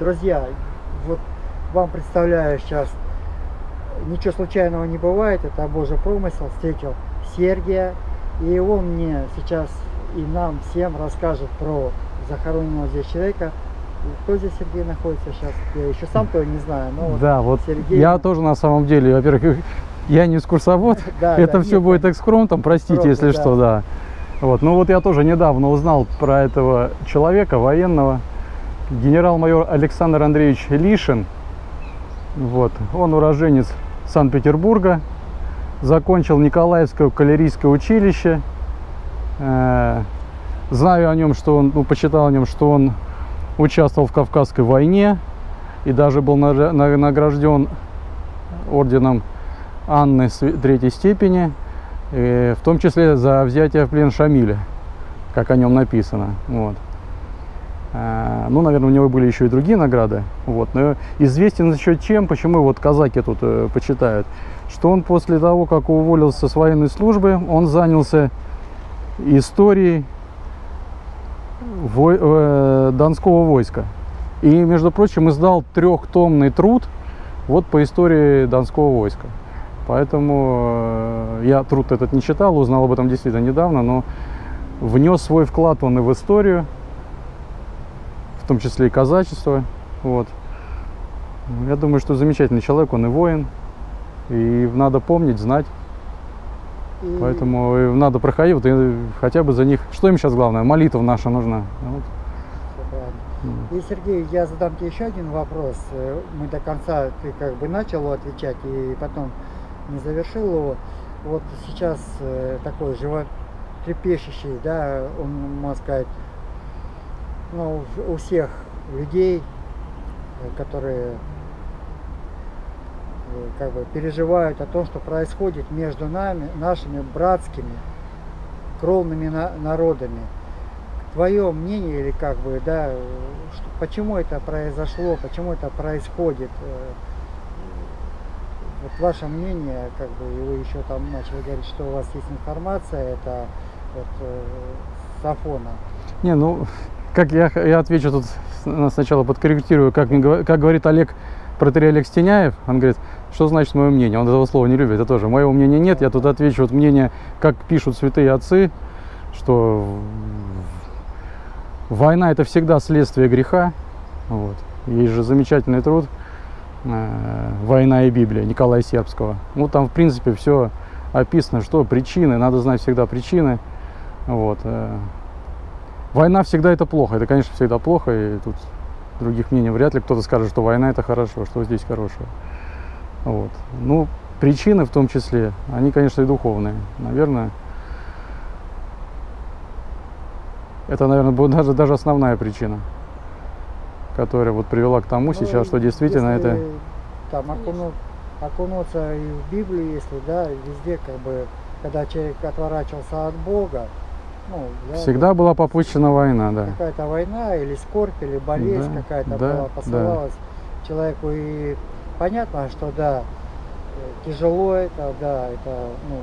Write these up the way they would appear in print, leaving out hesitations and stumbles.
Друзья, вот вам представляю сейчас, ничего случайного не бывает, это Божий промысел, встретил Сергия, и он мне сейчас и нам всем расскажет про захороненного здесь человека. Кто здесь Сергей находится сейчас? Я еще сам-то не знаю, но да, вот Сергей... я тоже на самом деле, во-первых, я не экскурсовод, это все будет экскромтом, простите, если что, да. Вот, ну вот я тоже недавно узнал про этого человека, военного, генерал-майор Александр Андреевич Лишин. Вот, он уроженец Санкт-Петербурга, закончил Николаевское кавалерийское училище. Знаю о нем, что он, почитал о нем, что он участвовал в Кавказской войне и даже был награжден орденом Анны третьей степени, в том числе за взятие в плен Шамиля, как о нем написано. Вот. Ну, наверное, у него были еще и другие награды. Вот. Но известен еще чем, почему вот казаки тут почитают, что он после того, как уволился с военной службы, он занялся историей Донского войска. И, между прочим, издал трехтомный труд вот по истории Донского войска. Поэтому я труд этот не читал, узнал об этом действительно недавно, но внес свой вклад он и в историю, в том числе и казачество. Вот. Я думаю, что замечательный человек, он и воин, и надо помнить, знать. Поэтому надо проходить, вот, хотя бы за них. Что им сейчас главное? Молитва наша нужна. Вот. И, Сергей, я задам тебе еще один вопрос. Мы до конца, ты как бы начал отвечать, и потом не завершил его. Вот сейчас такой животрепещущий, да, он, можно сказать, ну, у всех людей, которые как бы переживают о том, что происходит между нами, нашими братскими кровными народами. Твое мнение или как бы, да, почему это произошло, почему это происходит? Вот ваше мнение, как бы, и вы еще там начали говорить, что у вас есть информация, это вот с Афона. Не, ну, как я отвечу тут сначала подкорректирую, как говорит Олег, протоиерей Олег Стеняев, он говорит, что значит мое мнение? Он этого слова не любит, это тоже. Моего мнения нет, я тут отвечу вот мнение, как пишут святые отцы, что война это всегда следствие греха. Вот. Есть же замечательный труд «Война и Библия» Николая Сербского. Ну там в принципе все описано, что причины, надо знать всегда причины. Вот. Война всегда это плохо, это конечно всегда плохо, и тут других мнений вряд ли кто-то скажет, что война это хорошо, что здесь хорошего. Вот. Ну, причины в том числе, они, конечно, и духовные. Наверное, это, наверное, будет даже основная причина, которая вот привела к тому сейчас, что действительно это... Там окунуться и в Библию, если, да, везде, как бы, когда человек отворачивался от Бога, ну, всегда была попущена война, да. Какая-то война или скорбь, или болезнь, да, какая-то была, посылалась человеку. И понятно, что да, тяжело это, да, это, ну,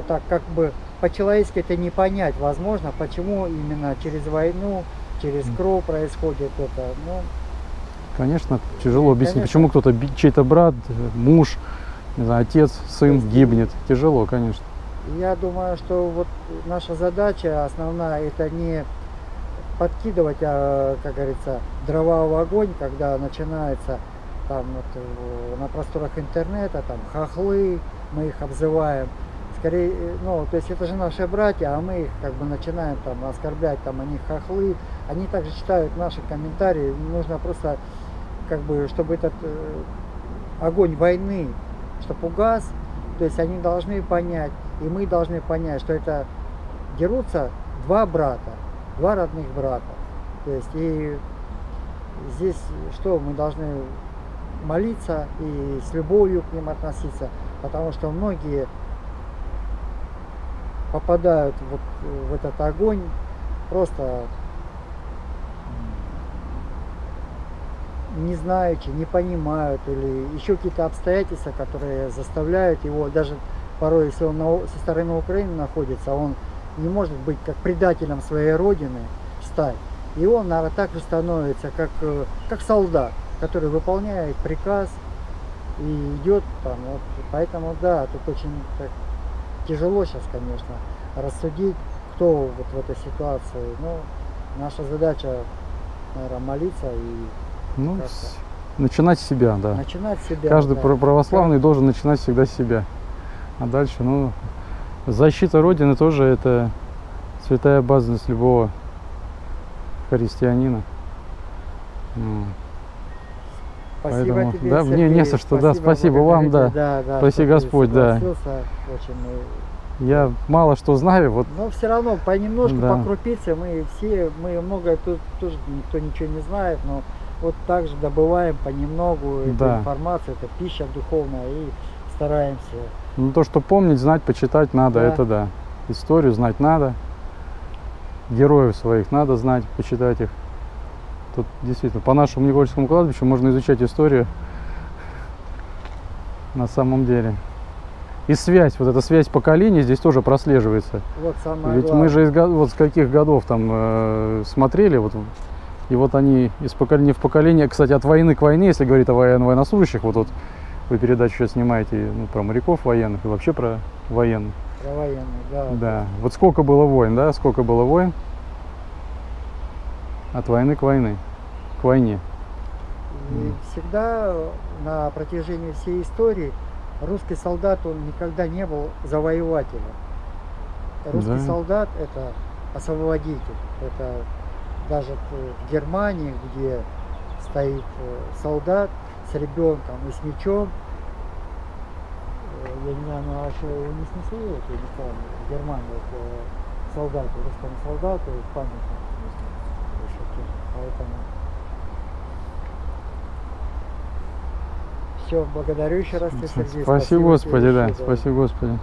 это как бы по-человечески это не понять возможно, почему именно через войну, через кровь происходит это. Ну, конечно, тяжело объяснить, почему кто-то, чей-то брат, муж, не знаю, отец, сын гибнет. Тяжело, конечно. Я думаю, что вот наша задача основная это не подкидывать, как говорится, дрова в огонь, когда начинается там вот, на просторах интернета, там хохлы, мы их обзываем. Скорее, ну, то есть это же наши братья, а мы их как бы начинаем там оскорблять, там они хохлы, они также читают наши комментарии, нужно просто как бы, чтобы этот огонь войны, чтобы угас, то есть они должны понять, и мы должны понять, что это дерутся два брата, два родных брата. То есть и здесь что мы должны молиться и с любовью к ним относиться, потому что многие попадают вот в этот огонь просто не знаючи, не понимают или еще какие-то обстоятельства, которые заставляют его, даже порой, если он со стороны Украины находится, он не может быть как предателем своей родины стать. И он, наверное, так же становится, как солдат, который выполняет приказ и идет там. Вот. Поэтому, да, тут очень так тяжело сейчас, конечно, рассудить, кто вот в этой ситуации. Но наша задача, наверное, молиться и Ну, как-то начинать с себя, да. начинать с себя. Каждый да. православный должен начинать всегда с себя. А дальше, ну, защита Родины тоже это святая обязанность любого христианина. Спасибо Поэтому, тебе, да, мне не Сергей. со что, да, спасибо вам, да. Да, Спаси что ты Господь, да. согласился. Очень Я мало что знаю, вот, но все равно понемножку, Да. по крупице мы многое тут тоже никто ничего не знает, но вот так же добываем понемногу эту Да. информацию, это пища духовная, и стараемся. ну, то, что помнить, знать, почитать надо, Да. это да. Историю знать надо, героев своих надо знать, почитать их. Тут действительно по нашему Никольскому кладбищу можно изучать историю на самом деле. И связь, вот эта связь поколений здесь тоже прослеживается. Вот самое Ведь главное. мы же вот с каких годов там смотрели, вот, и вот они из поколения в поколение, кстати, от войны к войне, если говорить о военнослужащих, вот вы передачу сейчас снимаете, ну, про моряков военных и вообще про военных. Про военных, да. Да, вот сколько было войн, да, сколько было войн от войны к войне. И всегда на протяжении всей истории русский солдат, он никогда не был завоевателем. Русский Да. солдат – это освободитель. Это даже в Германии, где стоит солдат с ребенком и с мечом, я не знаю, ну а что его не снесли, вот, я не помню, в Германии вот, солдату, русскому солдату памятник высокий. Поэтому все, благодарю еще раз тебя, Сергей. Спасибо тебе Господи, да, еще за спасибо Господи.